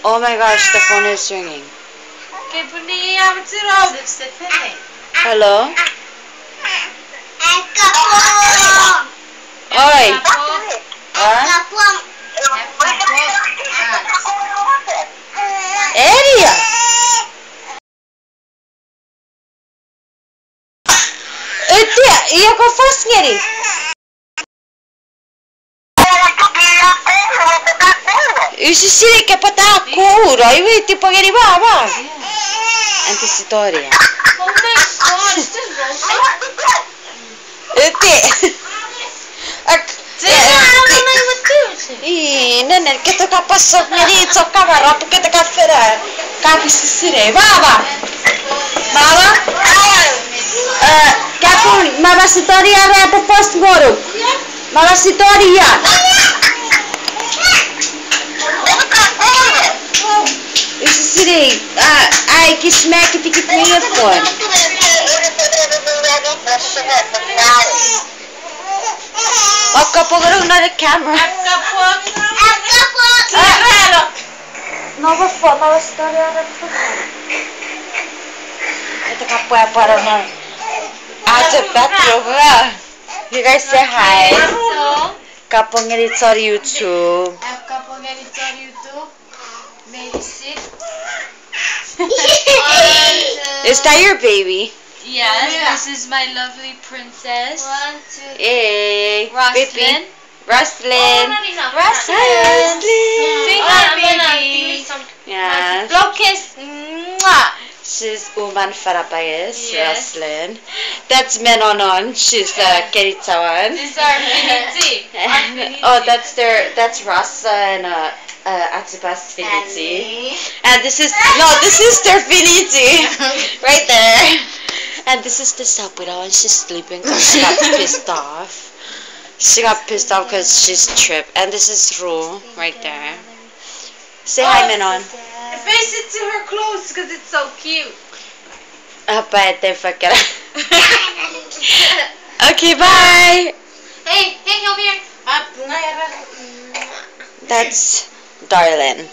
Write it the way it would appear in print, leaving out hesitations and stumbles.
Oh my gosh, the phone is ringing. Hello? Oi! Huh? Area! Iya ko first ngeri. Usisiri che patakura, io ti paghi va. Anche storia. Oh my god, is this Nenen, che tocca passare l'inizio a cavare, perché te caffè capisci va. Kapun, mama storia apa post baru. Mama storia. Sini, ai kismek tikit niya po. Akka po garo na the camera. Akka po. Nova foto, nova storia apa po. Ito kapo para na. You guys say hi. Kapong it's on YouTube. Kapong it's on YouTube. Maybe sit. Is that your baby? Yes, this is my lovely princess. 1, 2. Hey, Roslyn. Roslyn. Roslyn. Say hi, baby. Yeah. Blow kiss. She's Uman Farapayes, Yes. Roslyn. That's Menonon. She's Keritawan. This is our Finiti. Oh, that's Rasa and ajipas Finiti. And this is their Finiti. Right there. And this is the Sapura and she's sleeping because she got pissed off. She got pissed off because she's tripped. And this is Ru right there. Say hi, Menon. Face it to her clothes because it's so cute. Okay, bye. Hey, come here. That's Darlin.